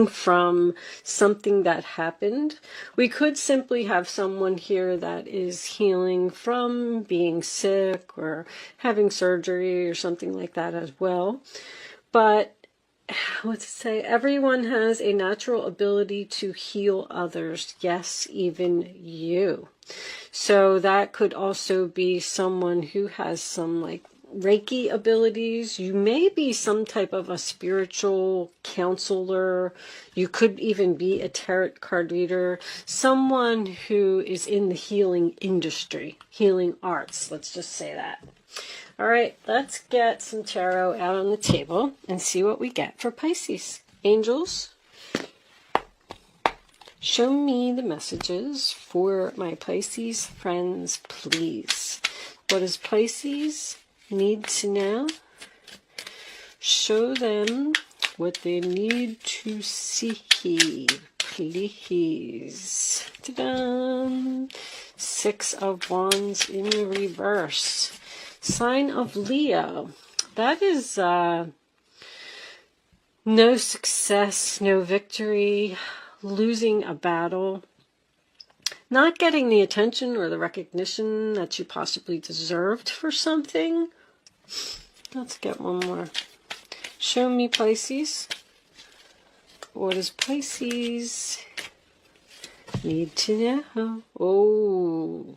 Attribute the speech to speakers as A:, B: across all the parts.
A: from something that happened. We could simply have someone here that is healing from being sick or having surgery or something like that as well. But let's say everyone has a natural ability to heal others. Yes, even you. So that could also be someone who has some like Reiki abilities. You may be some type of a spiritual counselor. You could even be a tarot card reader. Someone who is in the healing industry, healing arts. Let's just say that. All right, let's get some tarot out on the table and see what we get for Pisces. Angels, show me the messages for my Pisces friends, please. What does Pisces need to know? Show them what they need to see, please. Ta-da! 6 of Wands in reverse. Sign of Leo. That is no success, no victory, losing a battle, not getting the attention or the recognition that you possibly deserved for something. Let's get one more. Show me, Pisces. What does Pisces need to know? Oh,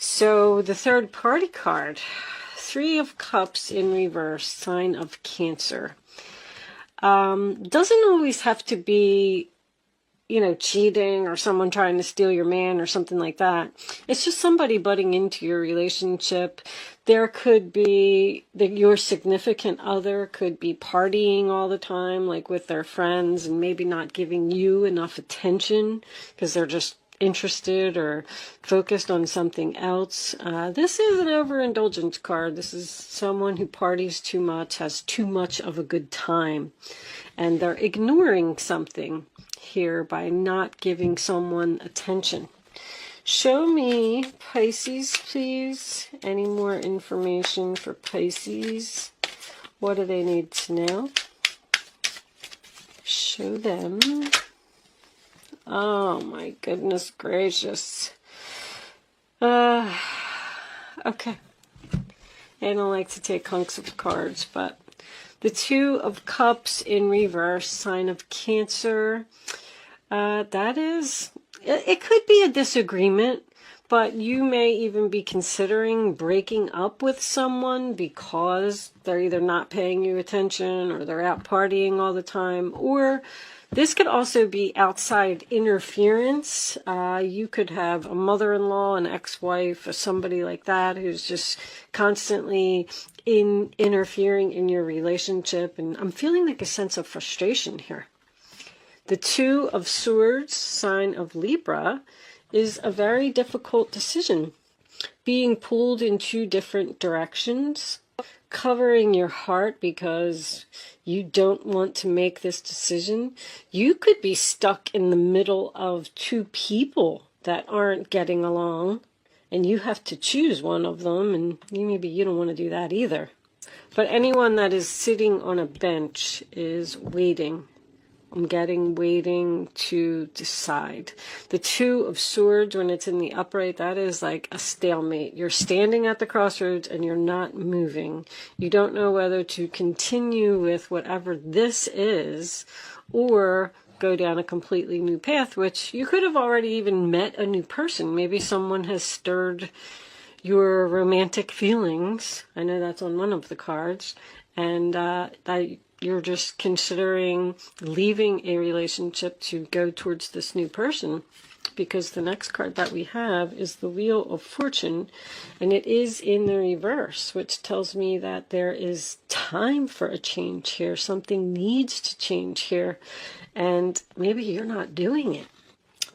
A: so the third party card, 3 of Cups in reverse, sign of Cancer. Doesn't always have to be, cheating or someone trying to steal your man or something like that. It's just somebody butting into your relationship. There could be your significant other could be partying all the time, like with their friends, and maybe not giving you enough attention because they're just interested or focused on something else. This is an overindulgence card. This is someone who parties too much, has too much of a good time, and they're ignoring something here by not giving someone attention. Show me, Pisces, please. Any more information for Pisces? What do they need to know? Show them. Oh my goodness gracious. Okay. I don't like to take hunks of cards, but the 2 of Cups in reverse, sign of Cancer. That is, it could be a disagreement, but you may even be considering breaking up with someone because they're either not paying you attention or they're out partying all the time, or this could also be outside interference. You could have a mother-in-law, an ex-wife, or somebody like that who's just constantly interfering in your relationship. And I'm feeling like a sense of frustration here. The 2 of Swords, sign of Libra, is a very difficult decision. Being pulled in 2 different directions. Covering your heart because you don't want to make this decision. You could be stuck in the middle of 2 people that aren't getting along, and you have to choose one of them, and maybe you don't want to do that either. But anyone that is sitting on a bench is waiting. I'm getting waiting to decide. The 2 of Swords, when it's in the upright, that is like a stalemate. You're standing at the crossroads and you're not moving. You don't know whether to continue with whatever this is or go down a completely new path, which you could have already even met a new person. Maybe someone has stirred your romantic feelings. I know that's on one of the cards. And you're just considering leaving a relationship to go towards this new person, because the next card that we have is the Wheel of Fortune, and it is in the reverse, which tells me that there is time for a change here. Something needs to change here, and maybe you're not doing it.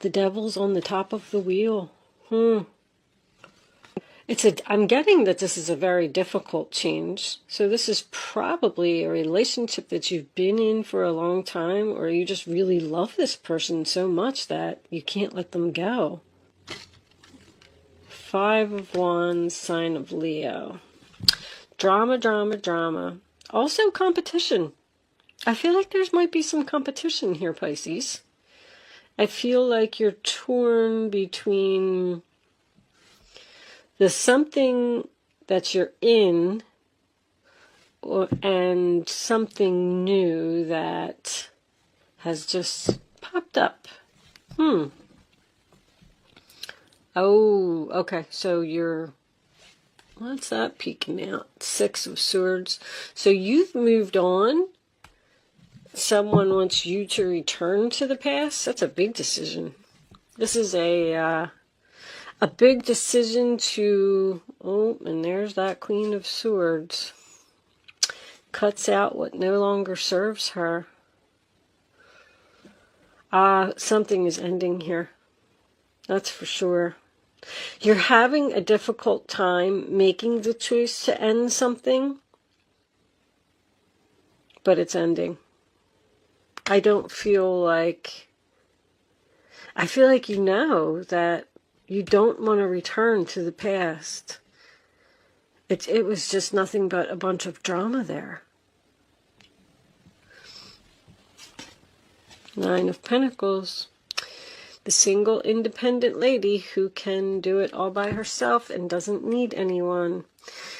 A: The Devil's on the top of the wheel. I'm getting that this is a very difficult change. So this is probably a relationship that you've been in for a long time, or you just really love this person so much that you can't let them go. 5 of Wands, sign of Leo. Drama, drama, drama. Also competition. I feel like there might be some competition here, Pisces. I feel like you're torn between the something that you're in and something new that has just popped up. Oh, okay. So you're, what's that peeking out? 6 of Swords. So you've moved on. Someone wants you to return to the past. That's a big decision. This is a big decision to, oh, and there's that Queen of Swords. Cuts out what no longer serves her. Something is ending here. That's for sure. You're having a difficult time making the choice to end something, but it's ending. I feel like you know that you don't want to return to the past. It was just nothing but a bunch of drama there. 9 of Pentacles. The single independent lady who can do it all by herself and doesn't need anyone.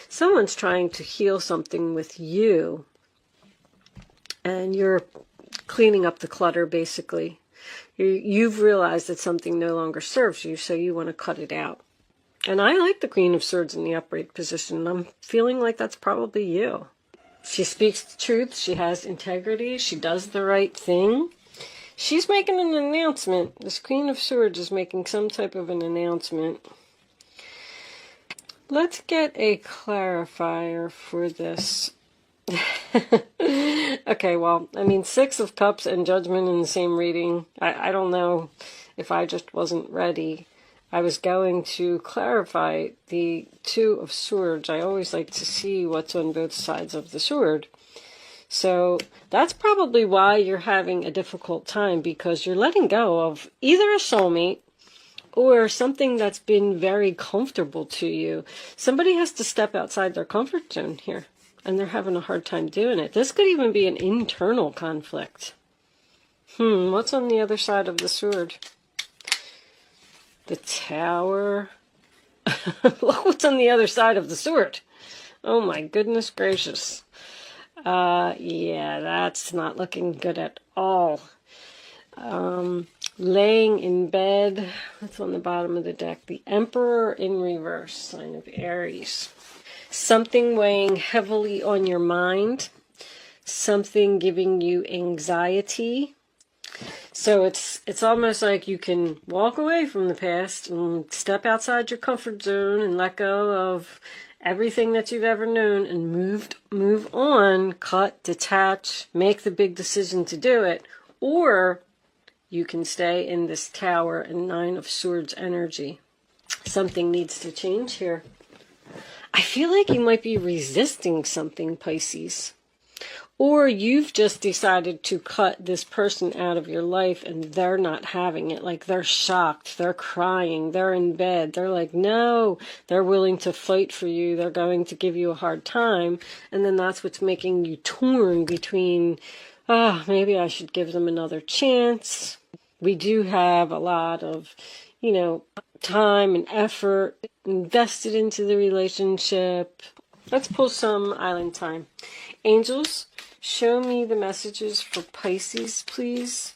A: Someone's trying to heal something with you. And you're cleaning up the clutter, basically. You've realized that something no longer serves you, so you want to cut it out. And I like the Queen of Swords in the upright position. I'm feeling like that's probably you. She speaks the truth. She has integrity. She does the right thing. She's making an announcement. This Queen of Swords is making some type of an announcement. Let's get a clarifier for this. Okay, well, I mean, 6 of Cups and Judgment in the same reading. I don't know if I just wasn't ready. I was going to clarify the 2 of Swords. I always like to see what's on both sides of the sword. So that's probably why you're having a difficult time, because you're letting go of either a soulmate or something that's been very comfortable to you. Somebody has to step outside their comfort zone here, and they're having a hard time doing it. This could even be an internal conflict. What's on the other side of the sword? The Tower. Look what's on the other side of the sword. Oh my goodness gracious. Yeah, that's not looking good at all. Laying in bed. That's on the bottom of the deck. The Emperor in reverse, sign of Aries. Something weighing heavily on your mind. Something giving you anxiety. So it's almost like you can walk away from the past and step outside your comfort zone and let go of everything that you've ever known and move on, cut, detach, make the big decision to do it. Or you can stay in this Tower and 9 of Swords energy. Something needs to change here. I feel like you might be resisting something, Pisces. Or you've just decided to cut this person out of your life and they're not having it. Like, they're shocked, they're crying, they're in bed. They're like, no, they're willing to fight for you. They're going to give you a hard time. And then that's what's making you torn between, maybe I should give them another chance. We do have a lot of, time and effort invested into the relationship. Let's pull some island time. Angels, show me the messages for Pisces, please.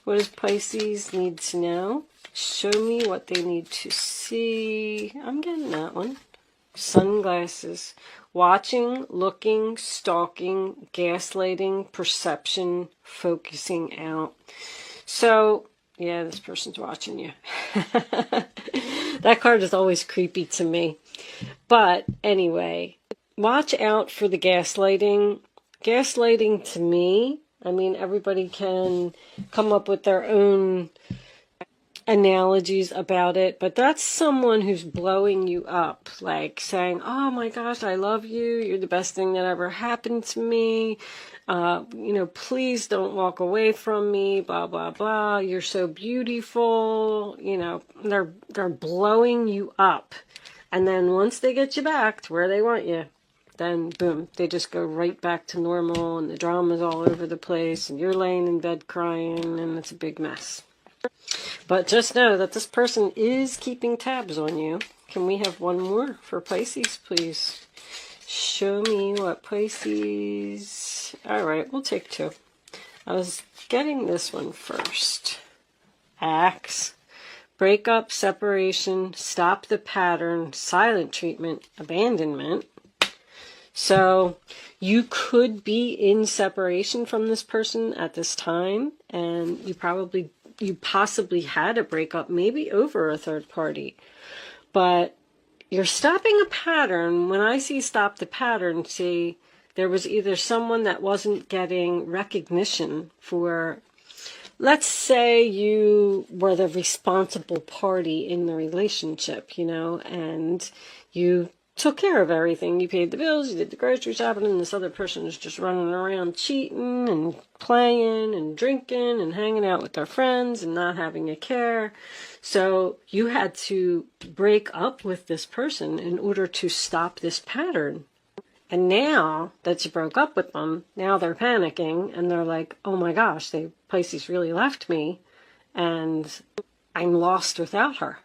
A: What does Pisces need to know? Show me what they need to see. I'm getting that one. Sunglasses. Watching, looking, stalking, gaslighting, perception, focusing out. So, yeah, this person's watching you. That card is always creepy to me. But anyway, watch out for the gaslighting. Gaslighting to me, I mean, everybody can come up with their own analogies about it, but that's someone who's blowing you up, like saying, oh my gosh, I love you, you're the best thing that ever happened to me, please don't walk away from me, blah, blah, blah, you're so beautiful, they're blowing you up. And then once they get you back to where they want you, then boom, they just go right back to normal, and the drama's all over the place, and you're laying in bed crying, and it's a big mess. But just know that this person is keeping tabs on you. Can we have one more for Pisces, please? Show me what Pisces... Alright, we'll take two. I was getting this one first. Axe. Breakup, separation, stop the pattern, silent treatment, abandonment. So you could be in separation from this person at this time, and you possibly had a breakup, maybe over a third party. But you're stopping a pattern. When I see stop the pattern, see, there was either someone that wasn't getting recognition for, let's say you were the responsible party in the relationship, you know, and you took care of everything. You paid the bills, you did the grocery shopping, and this other person is just running around cheating and playing and drinking and hanging out with their friends and not having a care. So you had to break up with this person in order to stop this pattern. And now that you broke up with them, now they're panicking and they're like, oh my gosh, Pisces really left me and I'm lost without her.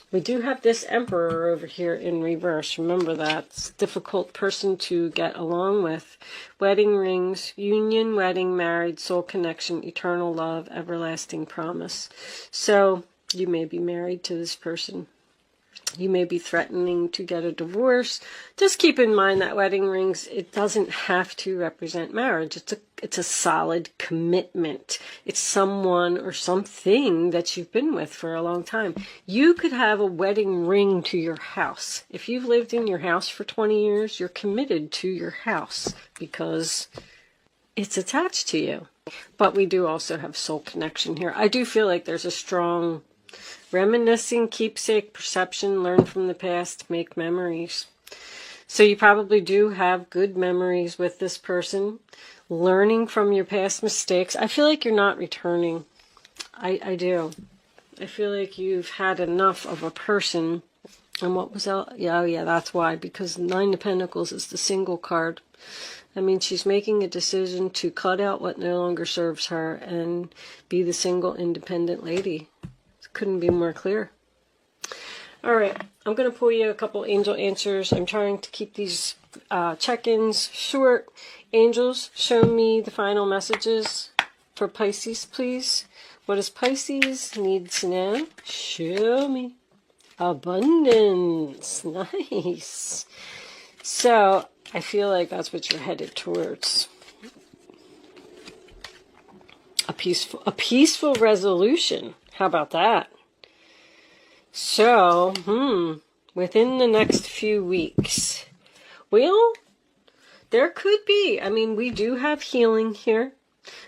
A: We do have this Emperor over here in reverse. Remember that. It's a difficult person to get along with. Wedding rings, union, wedding, married, soul connection, eternal love, everlasting promise. So you may be married to this person. You may be threatening to get a divorce. Just keep in mind that wedding rings, it doesn't have to represent marriage. It's a solid commitment. It's someone or something that you've been with for a long time. You could have a wedding ring to your house. If you've lived in your house for 20 years, you're committed to your house because it's attached to you. But we do also have soul connection here. I do feel like there's a strong reminiscing, keepsake, perception, learn from the past, make memories. So you probably do have good memories with this person, learning from your past mistakes. I feel like you're not returning. I do. I feel like you've had enough of a person. And what was that? Yeah, that's why. Because Nine of Pentacles is the single card. I mean, she's making a decision to cut out what no longer serves her and be the single, independent lady. Couldn't be more clear. All right, I'm going to pull you a couple angel answers. I'm trying to keep these check-ins short. Angels, show me the final messages for Pisces, please. What does Pisces need to know? Show me. Abundance. Nice. So, I feel like that's what you're headed towards. A peaceful resolution. How about that? So, within the next few weeks, well, there could be. I mean, we do have healing here.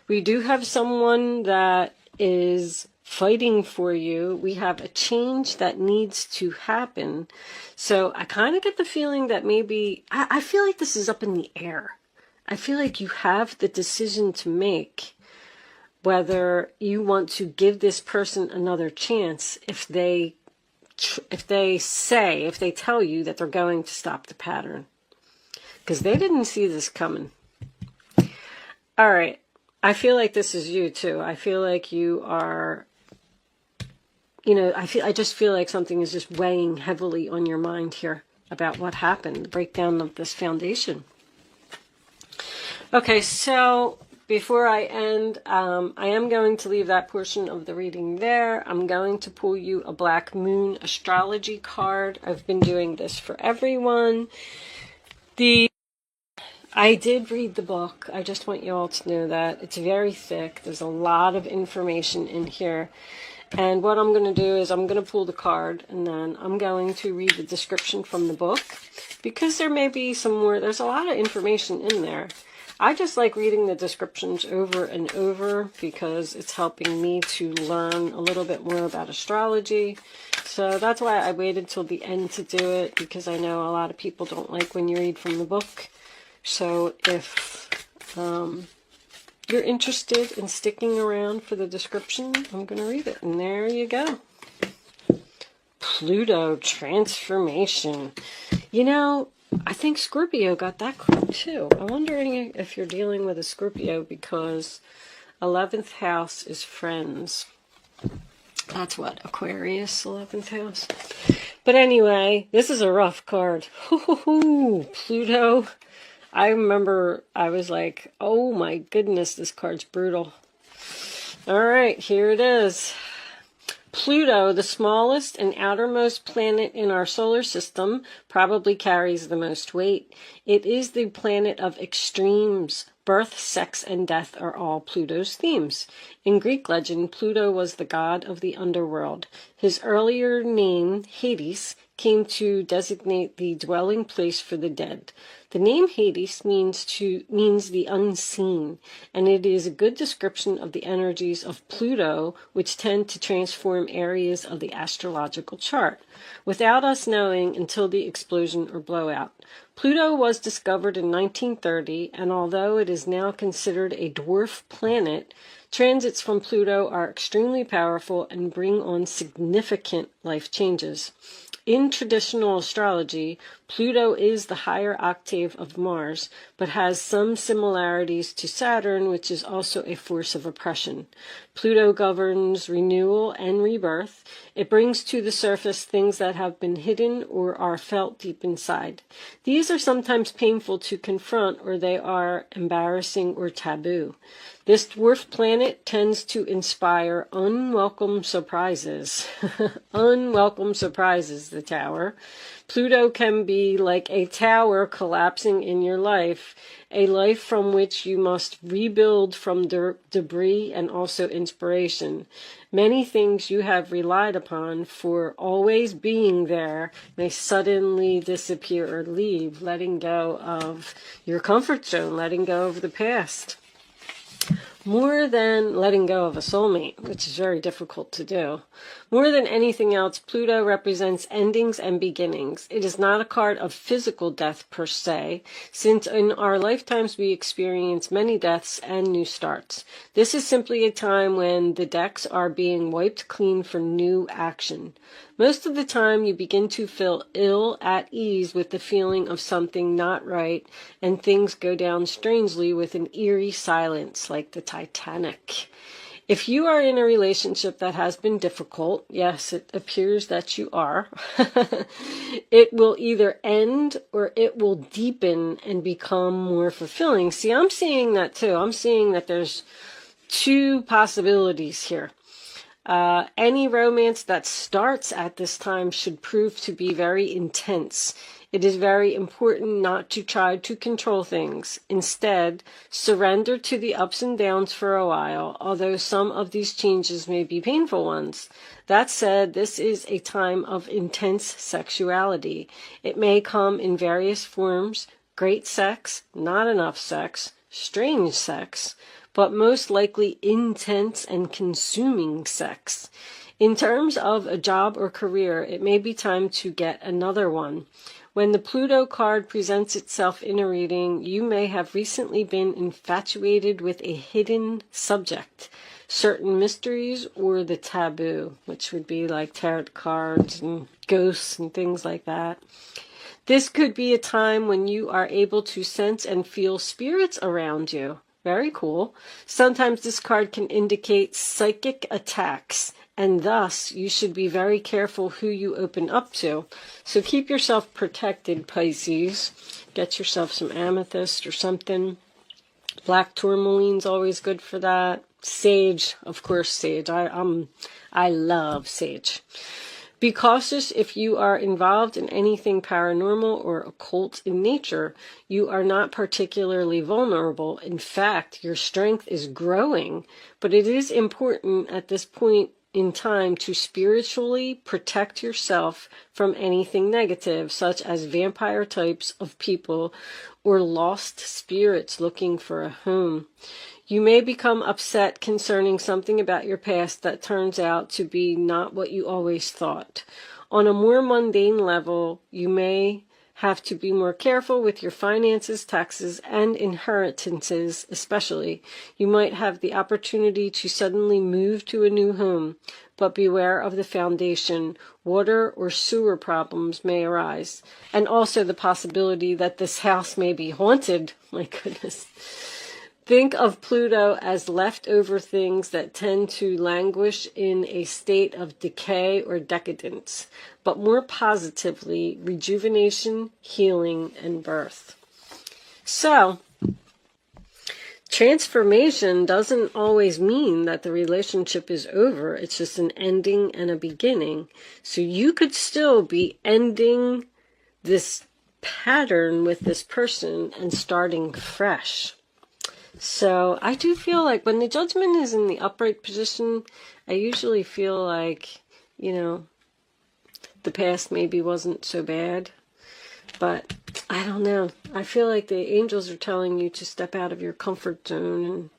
A: We do have someone that is fighting for you. We have a change that needs to happen. So I kind of get the feeling that maybe, I feel like this is up in the air. I feel like you have the decision to make whether you want to give this person another chance if they tell you that they're going to stop the pattern. Because they didn't see this coming. All right. I feel like this is you too. I feel like you are, I just feel like something is just weighing heavily on your mind here about what happened, the breakdown of this foundation. Okay, so before I end, I am going to leave that portion of the reading there. I'm going to pull you a Black Moon astrology card. I've been doing this for everyone. I did read the book. I just want you all to know that. It's very thick. There's a lot of information in here. And what I'm going to do is I'm going to pull the card and then I'm going to read the description from the book. Because there may be some more, there's a lot of information in there. I just like reading the descriptions over and over because it's helping me to learn a little bit more about astrology. So that's why I waited till the end to do it, because I know a lot of people don't like when you read from the book. So if you're interested in sticking around for the description, I'm going to read it. And there you go. Pluto transformation. I think Scorpio got that card too. I'm wondering if you're dealing with a Scorpio because 11th house is friends. That's what, Aquarius, 11th house. But anyway, this is a rough card. Pluto. I remember I was like, oh my goodness, this card's brutal. All right, here it is. Pluto, the smallest and outermost planet in our solar system, probably carries the most weight. It is the planet of extremes. Birth, sex, and death are all Pluto's themes. In Greek legend, Pluto was the god of the underworld. His earlier name, Hades, came to designate the dwelling place for the dead. The name Hades means the unseen, and it is a good description of the energies of Pluto, which tend to transform areas of the astrological chart, without us knowing until the explosion or blowout. Pluto was discovered in 1930, and although it is now considered a dwarf planet, transits from Pluto are extremely powerful and bring on significant life changes. In traditional astrology, Pluto is the higher octave of Mars, but has some similarities to Saturn, which is also a force of oppression. Pluto governs renewal and rebirth. It brings to the surface things that have been hidden or are felt deep inside. These are sometimes painful to confront, or they are embarrassing or taboo. This dwarf planet tends to inspire unwelcome surprises. Unwelcome surprises, the Tower. Pluto can be like a tower collapsing in your life, a life from which you must rebuild from debris and also inspiration. Many things you have relied upon for always being there may suddenly disappear or leave, letting go of your comfort zone, letting go of the past. More than letting go of a soulmate, which is very difficult to do. More than anything else, Pluto represents endings and beginnings. It is not a card of physical death per se, since in our lifetimes we experience many deaths and new starts. This is simply a time when the decks are being wiped clean for new action. Most of the time you begin to feel ill at ease with the feeling of something not right, and things go down strangely with an eerie silence like the Titanic. If you are in a relationship that has been difficult, yes, it appears that you are, it will either end or it will deepen and become more fulfilling. See, I'm seeing that too. I'm seeing that there's two possibilities here. Any romance that starts at this time should prove to be very intense. It is very important not to try to control things. Instead, surrender to the ups and downs for a while, although some of these changes may be painful ones. That said, this is a time of intense sexuality. It may come in various forms: great sex, not enough sex, strange sex, but most likely intense and consuming sex. In terms of a job or career, it may be time to get another one. When the Pluto card presents itself in a reading, you may have recently been infatuated with a hidden subject, certain mysteries, or the taboo, which would be like tarot cards and ghosts and things like that. This could be a time when you are able to sense and feel spirits around you. Very cool. Sometimes this card can indicate psychic attacks, and thus you should be very careful who you open up to. So keep yourself protected, Pisces. Get yourself some amethyst or something. Black tourmaline's always good for that. Sage, of course, sage. I love sage. Be cautious if you are involved in anything paranormal or occult in nature. You are not particularly vulnerable. In fact, your strength is growing, but it is important at this point in time to spiritually protect yourself from anything negative, such as vampire types of people or lost spirits looking for a home. You may become upset concerning something about your past that turns out to be not what you always thought. On a more mundane level, you may have to be more careful with your finances, taxes, and inheritances especially. You might have the opportunity to suddenly move to a new home, but beware of the foundation. Water or sewer problems may arise. And also the possibility that this house may be haunted. My goodness. Think of Pluto as leftover things that tend to languish in a state of decay or decadence, but more positively, rejuvenation, healing, and birth. So, transformation doesn't always mean that the relationship is over. It's just an ending and a beginning. So you could still be ending this pattern with this person and starting fresh. So I do feel like when the Judgment is in the upright position, I usually feel like, the past maybe wasn't so bad. But I don't know. I feel like the angels are telling you to step out of your comfort zone and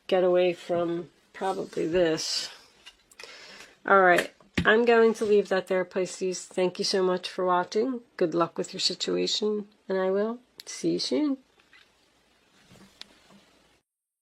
A: get away from probably this. All right. I'm going to leave that there, Pisces. Thank you so much for watching. Good luck with your situation, and I will see you soon.